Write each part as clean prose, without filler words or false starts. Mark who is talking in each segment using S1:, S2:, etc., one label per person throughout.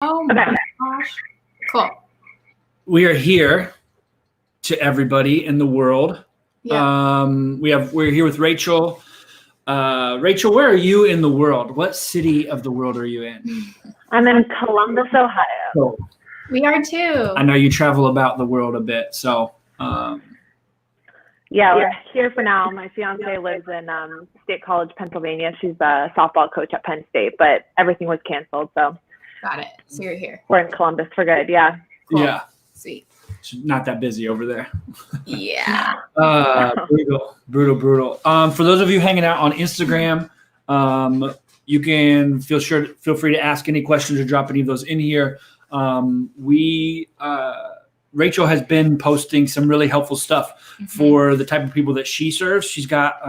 S1: Oh my gosh. Cool.
S2: We are here to everybody in the world.
S1: Yeah.
S2: We're here with Rachel. Rachel, where are you in the world? What city of the world are you in?
S3: I'm in Columbus, Ohio.
S2: Cool.
S1: We are too.
S2: I know you travel about the world a bit, so.
S3: Yeah, we're here for now. My fiance lives in State College, Pennsylvania. She's a softball coach at Penn State, but everything was canceled, so.
S1: Got it. So you're here.
S3: We're in Columbus for good, yeah.
S1: Cool.
S2: Yeah.
S1: Sweet.
S2: It's not that busy over there.
S1: Yeah.
S2: Brutal. For those of you hanging out on Instagram, you can feel free to ask any questions or drop any of those in here. Rachel has been posting some really helpful stuff for the type of people that she serves. She's got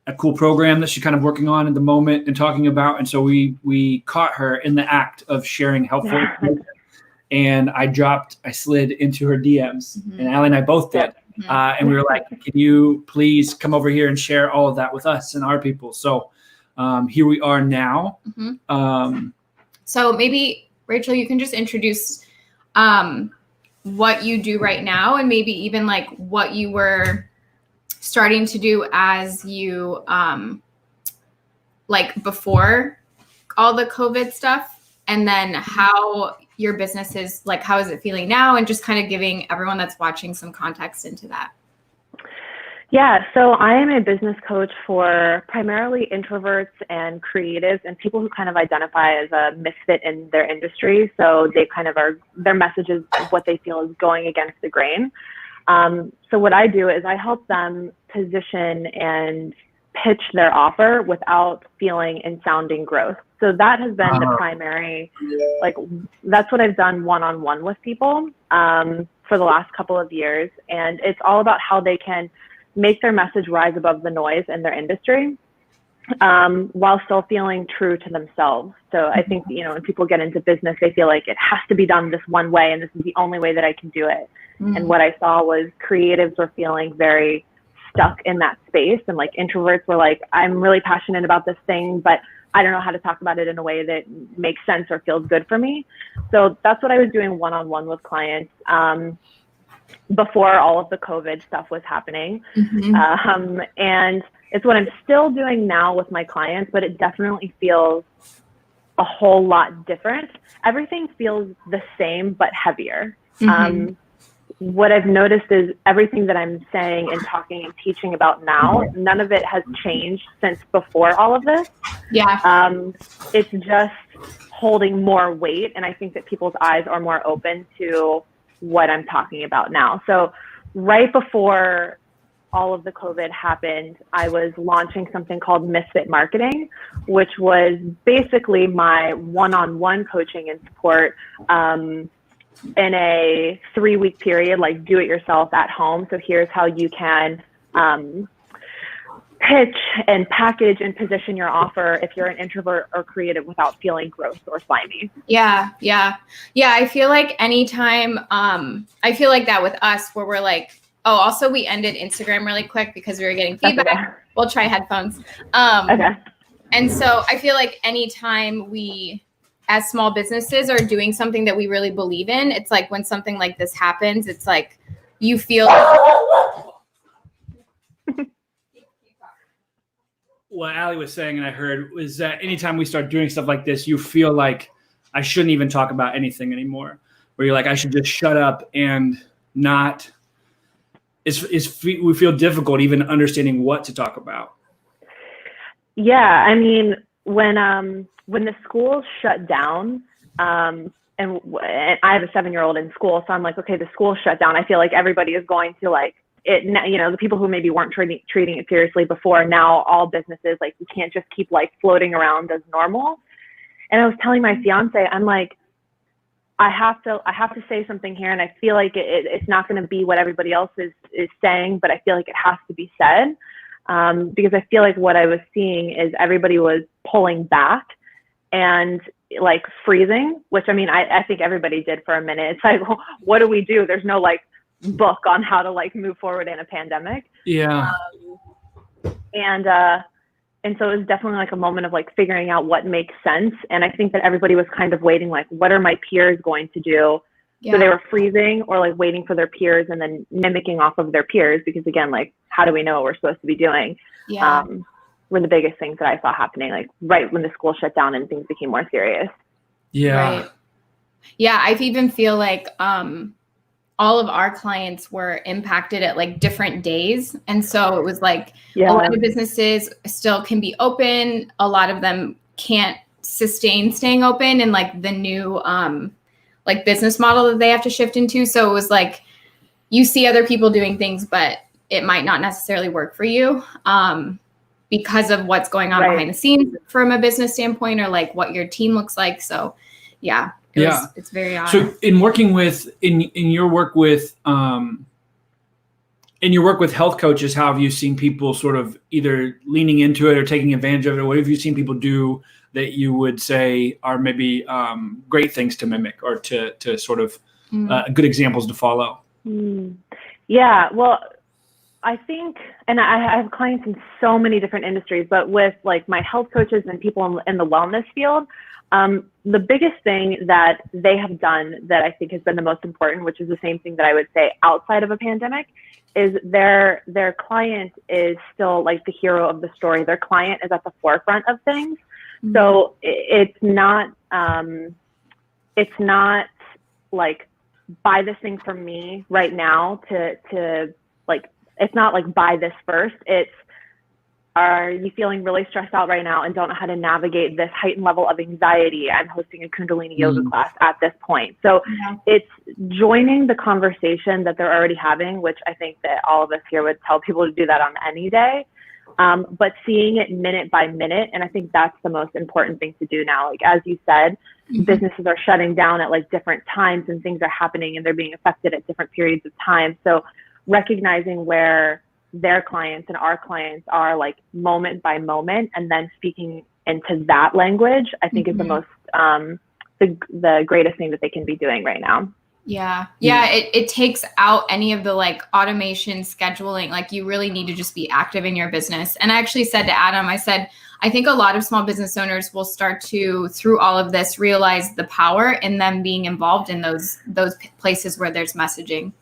S2: a cool program that she's kind of working on at the moment and talking about. And so we caught her in the act of sharing helpful information. And I slid into her DMs, and Allie and I both did. And we were like, can you please come over here and share all of that with us and our people? So here we are now.
S1: So maybe, Rachel, you can just introduce what you do right now, and maybe even like what you were starting to do as you like before all the COVID stuff, and then how your business is, like, how is it feeling now, and just kind of giving everyone that's watching some context into that.
S3: Yeah, so I am a business coach for primarily introverts and creatives and people who kind of identify as a misfit in their industry. So they kind of their message is what they feel is going against the grain. So what I do is I help them position and pitch their offer without feeling and sounding gross. So that has been the primary, that's what I've done one-on-one with people for the last couple of years. And it's all about how they can make their message rise above the noise in their industry while still feeling true to themselves. So I think, when people get into business, they feel like it has to be done this one way and this is the only way that I can do it. And what I saw was creatives were feeling very stuck in that space, and like introverts were like, I'm really passionate about this thing, but I don't know how to talk about it in a way that makes sense or feels good for me. So that's what I was doing one-on-one with clients before all of the COVID stuff was happening. And it's what I'm still doing now with my clients, but it definitely feels a whole lot different. Everything feels the same, but heavier. What I've noticed is everything that I'm saying and talking and teaching about now, none of it has changed since before all of this.
S1: Yeah.
S3: It's just holding more weight. And I think that people's eyes are more open to what I'm talking about now. So right before all of the COVID happened, I was launching something called Misfit Marketing, which was basically my one-on-one coaching and support in a 3-week period, like do it yourself at home. So here's how you can pitch and package and position your offer if you're an introvert or creative without feeling gross or slimy.
S1: Yeah. I feel like anytime, I feel like that with us where we're like, oh, also we ended Instagram really quick because we were getting feedback. Okay. We'll try headphones.
S3: Okay.
S1: And so I feel like anytime we, as small businesses, are doing something that we really believe in, it's like when something like this happens, it's like you feel.
S2: What Allie was saying, and I heard, was that anytime we start doing stuff like this, you feel like I shouldn't even talk about anything anymore. Where you're like, I should just shut up and not. We feel difficult even understanding what to talk about.
S3: Yeah, I mean, when the schools shut down, and I have a 7-year-old in school, so I'm like, okay, the school shut down. I feel like everybody is going to like it. The people who maybe weren't treating it seriously before, now all businesses, like, you can't just keep like floating around as normal. And I was telling my fiance, I'm like, I have to say something here, and I feel like it's not going to be what everybody else is saying, but I feel like it has to be said. Because I feel like what I was seeing is everybody was pulling back and like freezing, which I mean, I think everybody did for a minute. It's like, well, what do we do? There's no like book on how to like move forward in a pandemic.
S2: Yeah.
S3: And And so it was definitely like a moment of like figuring out what makes sense. And I think that everybody was kind of waiting, like, what are my peers going to do?
S1: Yeah.
S3: So they were freezing or like waiting for their peers and then mimicking off of their peers, because again, like, how do we know what we're supposed to be doing?
S1: Yeah.
S3: Were the biggest things that I saw happening, like right when the school shut down and things became more serious.
S2: Yeah.
S1: Right. Yeah. I even feel like all of our clients were impacted at like different days. And so it was like a lot of businesses still can be open. A lot of them can't sustain staying open and like the new like business model that they have to shift into. So it was like, you see other people doing things, but it might not necessarily work for you because of what's going on behind the scenes from a business standpoint, or like what your team looks like. So yeah. It's very odd.
S2: So in working with, in your work with health coaches, how have you seen people sort of either leaning into it or taking advantage of it? Or what have you seen people do that you would say are maybe great things to mimic or to sort of good examples to follow?
S3: Yeah, well, I think, and I have clients in so many different industries, but with like my health coaches and people in the wellness field, the biggest thing that they have done that I think has been the most important, which is the same thing that I would say outside of a pandemic, is their client is still like the hero of the story. Their client is at the forefront of things. Mm-hmm. So it's not like, buy this thing from me right now to like, it's not like buy this first. It's, are you feeling really stressed out right now and don't know how to navigate this heightened level of anxiety? I'm hosting a Kundalini yoga class at this point. So it's joining the conversation that they're already having, which I think that all of us here would tell people to do that on any day. But seeing it minute by minute. And I think that's the most important thing to do now. Like, as you said, businesses are shutting down at like different times and things are happening and they're being affected at different periods of time. So recognizing where their clients and our clients are like moment by moment, and then speaking into that language, I think is the most, the greatest thing that they can be doing right now.
S1: Yeah. It takes out any of the like automation scheduling. Like, you really need to just be active in your business. And I actually said to Adam, I said, I think a lot of small business owners will start to, through all of this, realize the power in them being involved in those places where there's messaging.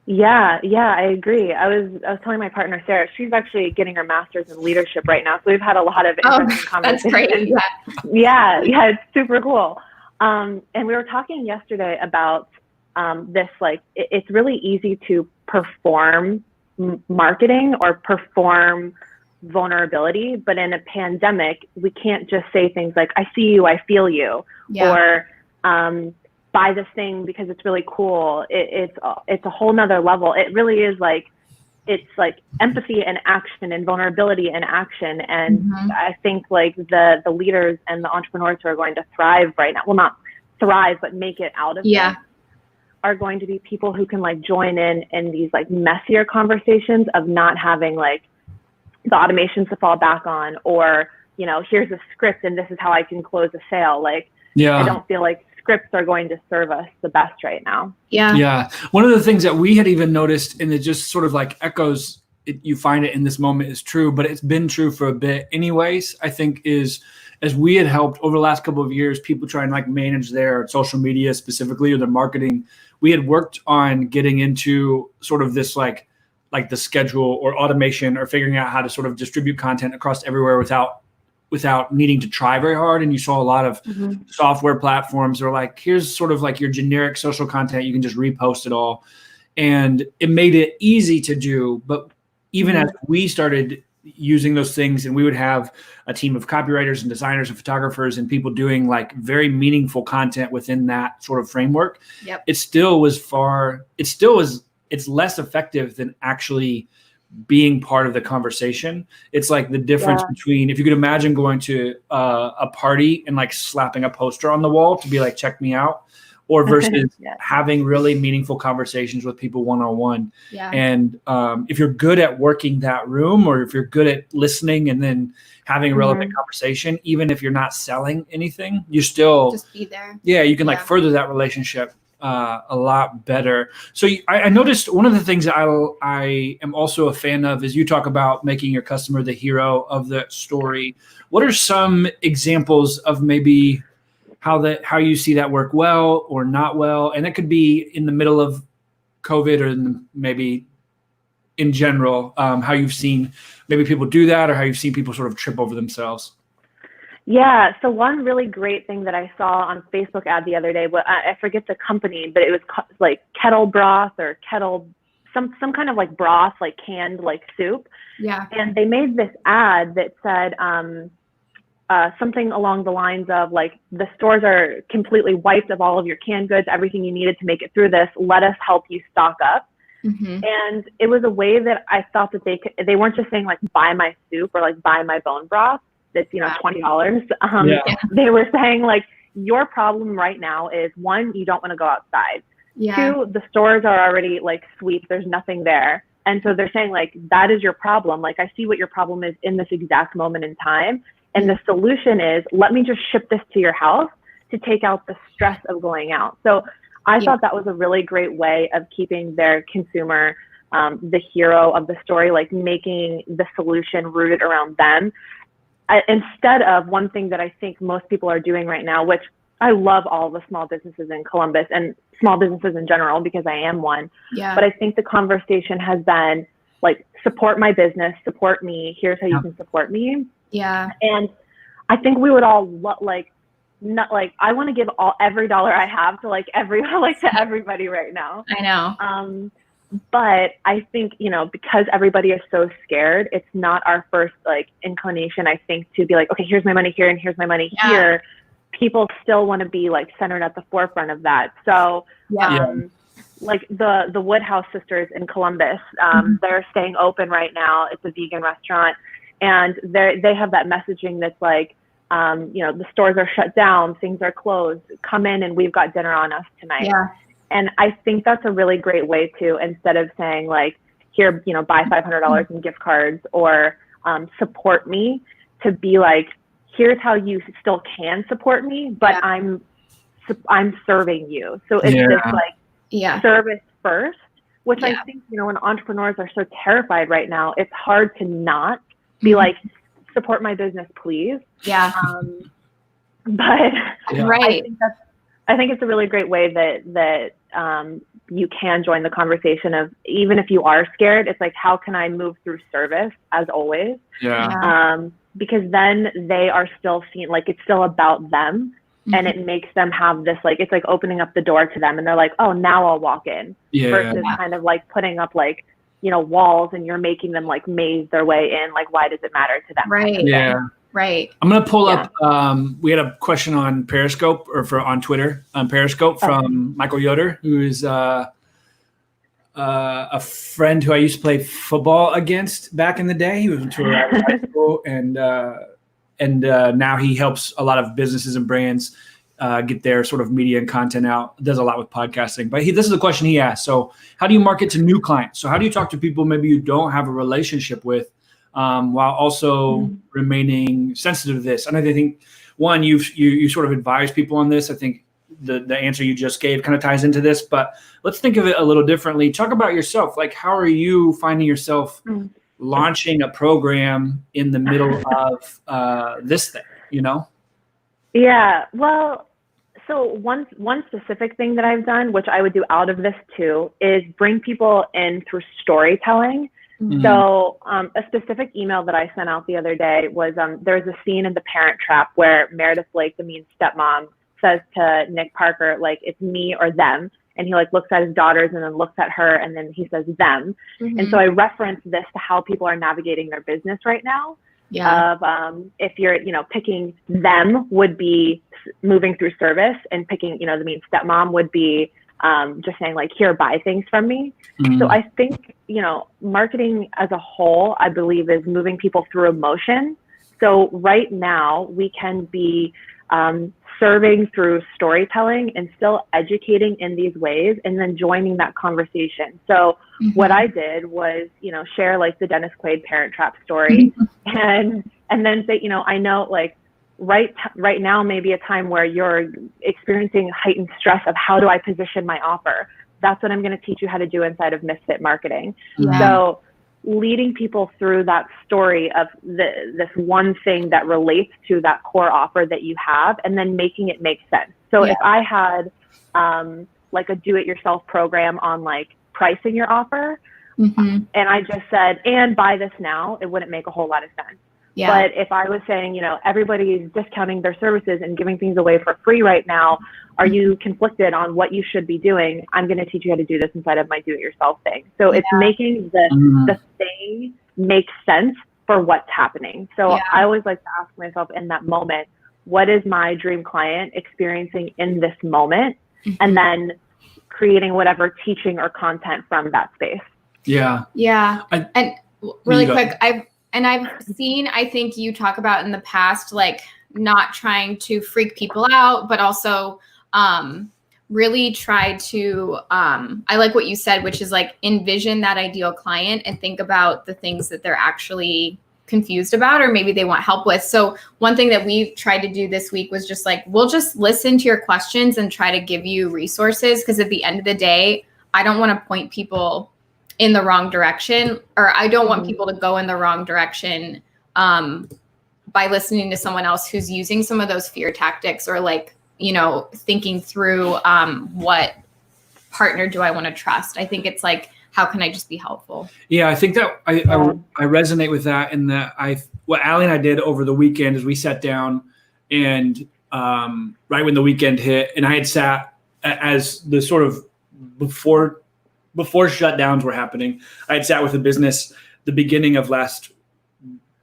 S3: Yeah, I agree. I was telling my partner, Sarah, she's actually getting her master's in leadership right now. So we've had a lot of interesting conversations.
S1: That's great.
S3: Yeah, it's super cool. And we were talking yesterday about this, like, it's really easy to perform marketing or perform vulnerability, but in a pandemic, we can't just say things like, I see you, I feel you, or buy this thing because it's really cool. It's a whole nother level. It really is like, it's like empathy and action and vulnerability and action. And I think like the leaders and the entrepreneurs who are going to thrive right now, well, not thrive, but make it out of this, are going to be people who can like join in these like messier conversations of not having like the automations to fall back on, or, you know, here's a script and this is how I can close a sale. Like, I don't feel like scripts are going to serve us the best right now.
S2: Yeah. One of the things that we had even noticed, and it just sort of like echoes, you find it in this moment is true, but it's been true for a bit anyways, I think, is as we had helped over the last couple of years, people try and like manage their social media specifically or their marketing. We had worked on getting into sort of this like the schedule or automation or figuring out how to sort of distribute content across everywhere without needing to try very hard. And you saw a lot of software platforms that are like, here's sort of like your generic social content. You can just repost it all. And it made it easy to do. But even as we started using those things, and we would have a team of copywriters and designers and photographers and people doing like very meaningful content within that sort of framework, it's less effective than actually being part of the conversation. It's like the difference between, if you could imagine going to a party and like slapping a poster on the wall to be like, check me out, or versus having really meaningful conversations with people one-on-one. And if you're good at working that room, or if you're good at listening and then having a relevant conversation, even if you're not selling anything, you still
S1: just be there.
S2: You can like further that relationship a lot better. So I noticed one of the things that I am also a fan of is you talk about making your customer the hero of the story. What are some examples of maybe how you see that work well or not well? And that could be in the middle of COVID or maybe in general, how you've seen maybe people do that or how you've seen people sort of trip over themselves.
S3: Yeah. So one really great thing that I saw on Facebook ad the other day, I forget the company, but it was like kettle broth or some kind of like broth, like canned like soup.
S1: Yeah.
S3: And they made this ad that said something along the lines of like, the stores are completely wiped of all of your canned goods, everything you needed to make it through this. Let us help you stock up.
S1: Mm-hmm.
S3: And it was a way that I thought that they weren't just saying like, buy my soup or like buy my bone broth. That's, $20. They were saying like, your problem right now is, one, you don't want to go outside.
S1: Yeah.
S3: Two, the stores are already like swept. There's nothing there. And so they're saying like, that is your problem. Like, I see what your problem is in this exact moment in time. And the solution is, let me just ship this to your house to take out the stress of going out. So I thought that was a really great way of keeping their consumer the hero of the story, like making the solution rooted around them. Instead of one thing that I think most people are doing right now, which I love all the small businesses in Columbus and small businesses in general, because I am one.
S1: Yeah.
S3: But I think the conversation has been like, support my business, support me. Here's how you can support me.
S1: Yeah.
S3: And I think we would all I want to give every dollar I have to to everybody right now.
S1: I know.
S3: But I think, because everybody is so scared, it's not our first like inclination, I think, to be like, okay, here's my money here and here's my money here. People still want to be like centered at the forefront of that. So like the Woodhouse sisters in Columbus, they're staying open right now. It's a vegan restaurant, and they have that messaging that's like, the stores are shut down, things are closed, come in and we've got dinner on us tonight. Yeah. And I think that's a really great way to, instead of saying like, here, buy $500 in gift cards or support me, to be like, here's how you still can support me, but I'm serving you. So it's this like service first, which I think, when entrepreneurs are so terrified right now, it's hard to not be like, support my business, please. Yeah. But right. I think it's a really great way that you can join the conversation of, even if you are scared, it's like, how can I move through service as always? Yeah. Because then they are still seen, like it's still about them, and it makes them have this, like, it's like opening up the door to them, and they're like, oh, now I'll walk in. Versus kind of like putting up like, walls, and you're making them like maze their way in. Like, why does it matter to them?
S1: Right.
S2: Yeah.
S1: Right.
S2: I'm going to pull up, we had a question on Periscope on Twitter on Periscope from Michael Yoder, who is a friend who I used to play football against back in the day. He was in tour at high school, and now he helps a lot of businesses and brands get their sort of media and content out. Does a lot with podcasting. But this is a question he asked. So how do you market to new clients? So how do you talk to people maybe you don't have a relationship with, while also remaining sensitive to this? And I think, one, you sort of advise people on this. I think the answer you just gave kind of ties into this, but let's think of it a little differently. Talk about yourself. Like, how are you finding yourself launching a program in the middle of this thing,
S3: Yeah, well, so one specific thing that I've done, which I would do out of this too, is bring people in through storytelling. Mm-hmm. So a specific email that I sent out the other day was there's a scene in The Parent Trap where Meredith Blake, the mean stepmom, says to Nick Parker, like, it's me or them. And he like looks at his daughters and then looks at her and then he says them. Mm-hmm. And so I reference this to how people are navigating their business right now. Yeah. Of if you're, picking them would be moving through service, and picking, the mean stepmom would be just saying like, here, buy things from me. Mm-hmm. So I think, marketing as a whole, I believe, is moving people through emotion. So right now we can be serving through storytelling and still educating in these ways, and then joining that conversation. So what I did was, share like the Dennis Quaid Parent Trap story and then say, I know, like, right now may be a time where you're experiencing heightened stress of how do I position my offer. That's what I'm going to teach you how to do inside of Misfit Marketing.
S1: Yeah.
S3: So leading people through that story of this one thing that relates to that core offer that you have, and then making it make sense. So if I had like a do-it-yourself program on like pricing your offer, and I just said, and buy this now, it wouldn't make a whole lot of sense. Yeah. But if I was saying, you know, everybody's discounting their services and giving things away for free right now, are you conflicted on what you should be doing? I'm going to teach you how to do this inside of my do-it-yourself thing. So it's making the thing make sense for what's happening. So I always like to ask myself in that moment, what is my dream client experiencing in this moment? And then creating whatever teaching or content from that space.
S1: Yeah. And really quick, I've seen, I think you talk about in the past, like not trying to freak people out, but also really try to, I like what you said, which is like envision that ideal client and think about the things that they're actually confused about, or maybe they want help with. So one thing that we tried to do this week was just like, we'll just listen to your questions and try to give you resources. Because at the end of the day, I don't want to point people in the wrong direction, or I don't want people to go in the wrong direction by listening to someone else who's using some of those fear tactics, or like, you know, thinking through what partner do I want to trust. I think it's like, how can I just be helpful?
S2: Yeah, I think that I resonate with that, in that what Allie and I did over the weekend is we sat down and right when the weekend hit, and I had sat as the sort of before shutdowns were happening, I had sat with the business the beginning of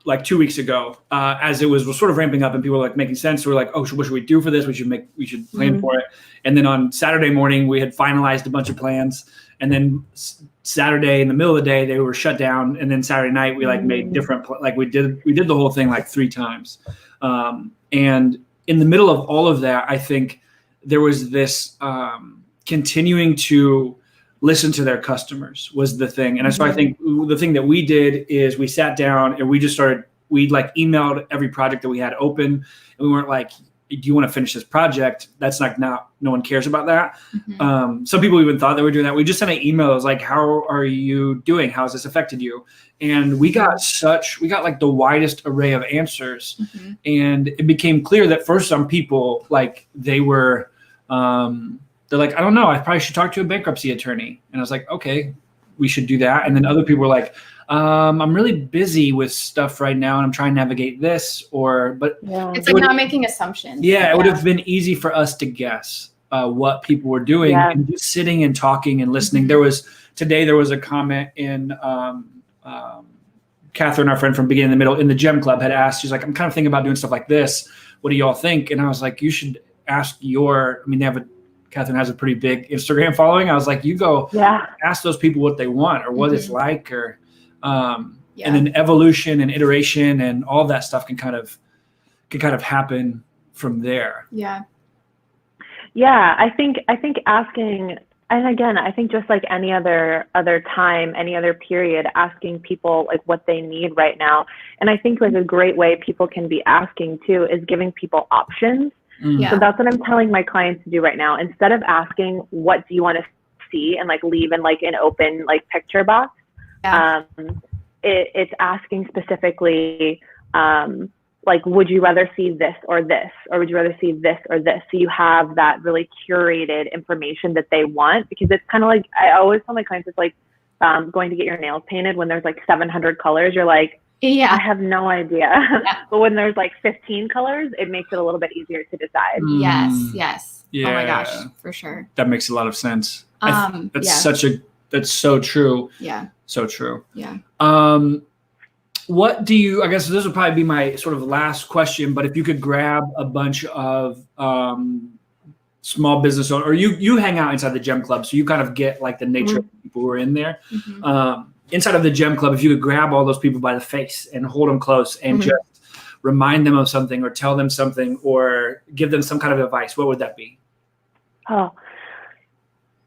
S2: like 2 weeks ago, as it was sort of ramping up and people were like making sense. So we're like, oh, what should we do for this? We should plan for it. And then on Saturday morning, we had finalized a bunch of plans. And then Saturday in the middle of the day, they were shut down. And then Saturday night, we like made different, like we did the whole thing like 3 times. And in the middle of all of that, I think there was this continuing to listen to their customers was the thing. And so I think the thing that we did is we sat down and we like emailed every project that we had open, and we weren't like, do you want to finish this project? That's like, no one cares about that. Some people even thought they were doing that. We just sent an email. It was like, how are you doing? How has this affected you? And we got like the widest array of answers. And it became clear that for some people, like they were, they're like, I don't know, I probably should talk to a bankruptcy attorney. And I was like, okay, we should do that. And then other people were like, I'm really busy with stuff right now and I'm trying to navigate this,
S1: it's like not making assumptions.
S2: Yeah, it would have been easy for us to guess what people were doing, and just sitting and talking and listening. There was a comment in Catherine, our friend from Beginning in the Middle in the Gem Club, had asked, she's like, I'm kind of thinking about doing stuff like this. What do y'all think? And I was like, you should ask Catherine has a pretty big Instagram following. I was like, you go ask those people what they want or what it's like, or and then evolution and iteration and all that stuff can kind of happen from there.
S3: Yeah, I think asking, and again, I think just like any other time, any other period, asking people like what they need right now. And I think like a great way people can be asking too is giving people options. So that's what I'm telling my clients to do right now. Instead of asking, what do you want to see, and like leave in like an open like picture box, it's asking specifically, like, would you rather see this, or would you rather see this or this? So you have that really curated information that they want, because it's kind of like, I always tell my clients, it's like going to get your nails painted when there's like 700 colors. You're like, I have no idea. But when there's like 15 colors, it makes it a little bit easier to decide.
S1: Yes.
S2: Yeah.
S1: Oh my gosh, for sure.
S2: That makes a lot of sense. That's so true.
S1: Yeah.
S2: So true.
S1: Yeah.
S2: What do you, I guess this would probably be my sort of last question, but if you could grab a bunch of small business owners, or you hang out inside the Gem Club, so you kind of get like the nature of the people who are in there. Inside of the Gem Club, if you could grab all those people by the face and hold them close and just remind them of something, or tell them something, or give them some kind of advice, what would that be?
S3: Oh,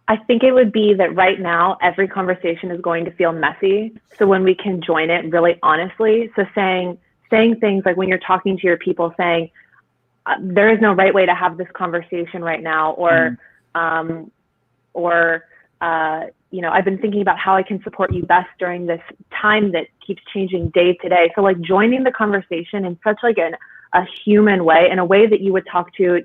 S3: I think it would be that right now, every conversation is going to feel messy. So when we can join it really honestly, so saying things like when you're talking to your people, saying, there is no right way to have this conversation right now, or I've been thinking about how I can support you best during this time that keeps changing day to day. So like joining the conversation in such like a human way, in a way that you would talk to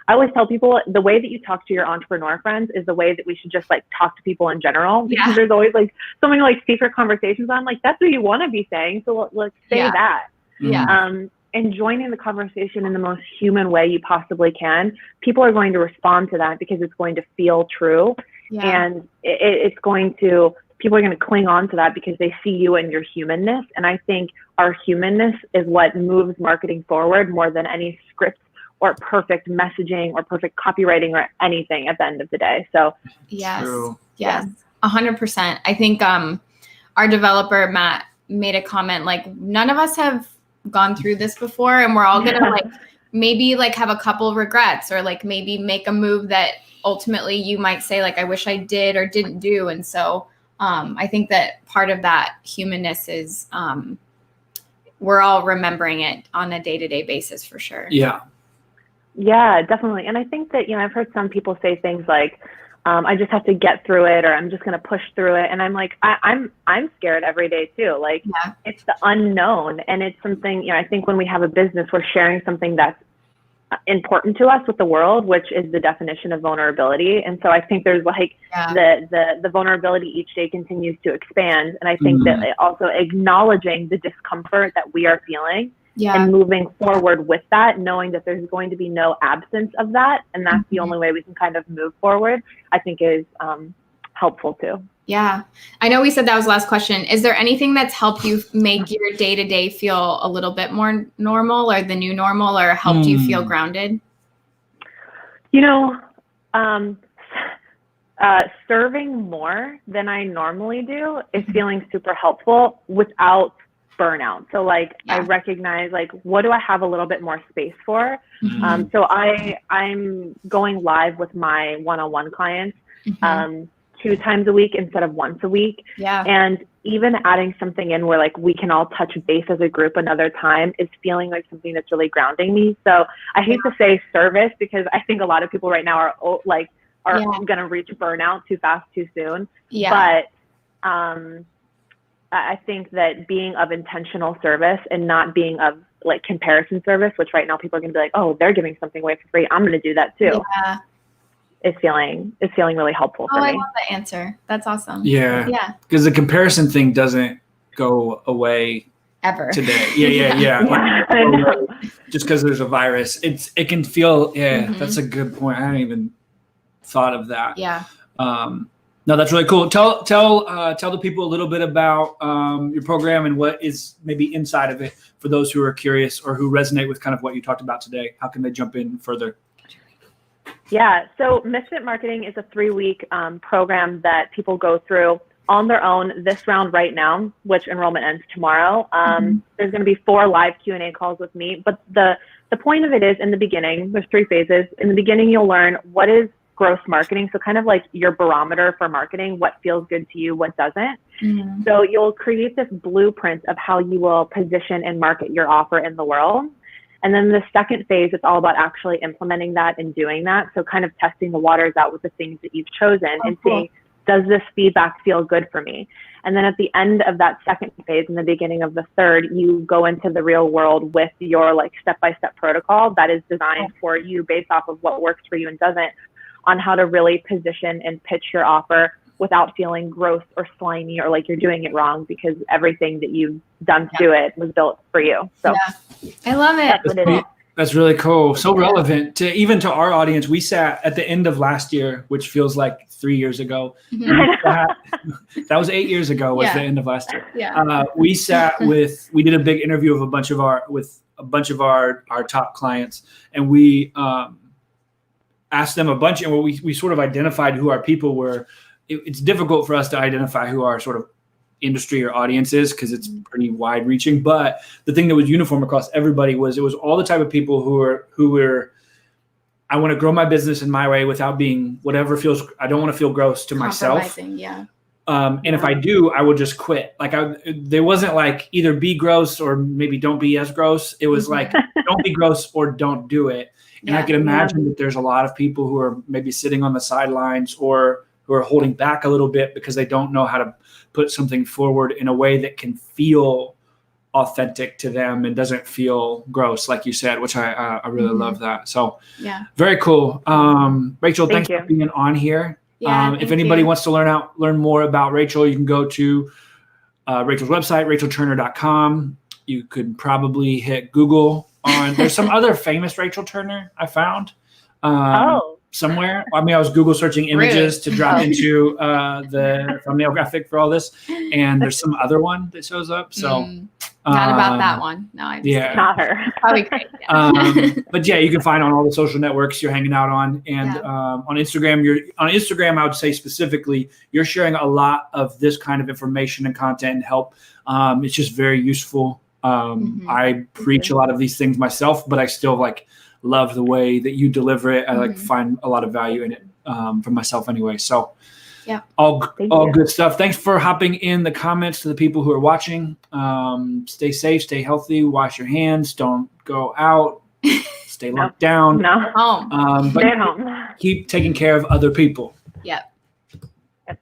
S3: I always tell people the way that you talk to your entrepreneur friends is the way that we should just like talk to people in general, because there's always like so many like secret conversations on like, that's what you want to be saying. So let's say that. And joining the conversation in the most human way you possibly can, people are going to respond to that because it's going to feel true. And people are going to cling on to that because they see you and your humanness. And I think our humanness is what moves marketing forward more than any script or perfect messaging or perfect copywriting or anything at the end of the day. So
S1: yes, 100%. I think our developer, Matt, made a comment like, none of us have gone through this before, and we're all going to like maybe like have a couple regrets, or like maybe make a move that ultimately you might say like, I wish I did or didn't do. And so I think that part of that humanness is we're all remembering it on a day-to-day basis for sure.
S3: Yeah, definitely. And I think that, I've heard some people say things like, I just have to get through it, or I'm just going to push through it. And I'm like, I'm scared every day too. Like it's the unknown. And it's something, I think when we have a business, we're sharing something that's important to us with the world, which is the definition of vulnerability. And so I think there's like the vulnerability each day continues to expand. And I think that also acknowledging the discomfort that we are feeling and moving forward with that, knowing that there's going to be no absence of that. And that's the only way we can kind of move forward, I think is helpful too.
S1: Yeah. I know we said that was the last question. Is there anything that's helped you make your day-to-day feel a little bit more normal, or the new normal, or helped you feel grounded?
S3: Serving more than I normally do is feeling super helpful without burnout. So like I recognize like, what do I have a little bit more space for? So I'm going live with my one-on-one clients 2 times a week instead of once a week. And even adding something in where like we can all touch base as a group another time is feeling like something that's really grounding me. So I hate to say service, because I think a lot of people right now are going to reach burnout too fast, too soon. But I think that being of intentional service and not being of like comparison service, which right now people are going to be like, oh, they're giving something away for free, I'm going to do that too. Is feeling really helpful for me.
S1: I love that answer. That's awesome.
S2: Yeah. Because the comparison thing doesn't go away
S1: ever
S2: today. Just because there's a virus, it can feel. That's a good point. I hadn't even thought of that. No, that's really cool. Tell the people a little bit about your program and what is maybe inside of it for those who are curious or who resonate with kind of what you talked about today. How can they jump in further?
S3: Yeah, so Misfit Marketing is a 3-week program that people go through on their own this round right now, which enrollment ends tomorrow. There's going to be 4 live Q&A calls with me. But the point of it is, in the beginning, there's 3 phases. In the beginning, you'll learn what is growth marketing. So kind of like your barometer for marketing, what feels good to you, what doesn't. So you'll create this blueprint of how you will position and market your offer in the world. And then the second phase, it's all about actually implementing that and doing that. So kind of testing the waters out with the things that you've chosen and seeing, does this feedback feel good for me? And then at the end of that second phase, in the beginning of the third, you go into the real world with your like step-by-step protocol that is designed for you based off of what works for you and doesn't, on how to really position and pitch your offer without feeling gross or slimy or like you're doing it wrong, because everything that you've done to do it was built for you. So
S1: I love it.
S3: That's what it is.
S2: That's really cool. So relevant to our audience. We sat at the end of last year, which feels like 3 years ago. That was 8 years ago was the end of last year. We sat we did a big interview of a bunch of our top clients, and we asked them a bunch, and we sort of identified who our people were. It's difficult for us to identify who our sort of industry or audience is, because it's pretty wide reaching. But the thing that was uniform across everybody was it was all the type of people who were I want to grow my business in my way without being whatever feels, I don't want to feel gross to myself. And if I do, I will just quit. Like there wasn't like either be gross or maybe don't be as gross. It was like, don't be gross or don't do it. And I can imagine that there's a lot of people who are maybe sitting on the sidelines or who are holding back a little bit because they don't know how to put something forward in a way that can feel authentic to them and doesn't feel gross, like you said, which I really love that. So very cool. Rachel, thanks for being on here. If anybody wants to learn more about Rachel, you can go to Rachel's website, rachelturner.com. You could probably hit Google on, there's some other famous Rachel Turner I found somewhere. I mean, I was Google searching images to drop into the thumbnail graphic for all this. And there's some other one that shows up. So
S1: not about that one. No, I just
S3: not her.
S1: Probably great.
S2: But yeah, you can find on all the social networks you're hanging out on, and on Instagram. I would say specifically, you're sharing a lot of this kind of information and content and help. It's just very useful. I preach a lot of these things myself, but I still love the way that you deliver it. I find a lot of value in it for myself anyway. So. Yeah. All good stuff. Thanks for hopping in the comments to the people who are watching. Stay safe, stay healthy, wash your hands, don't go out, stay locked down.
S1: Home.
S3: Stay at home.
S2: Keep taking care of other people.
S1: Yep.
S3: Bye.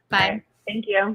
S1: Bye.
S3: Thank you.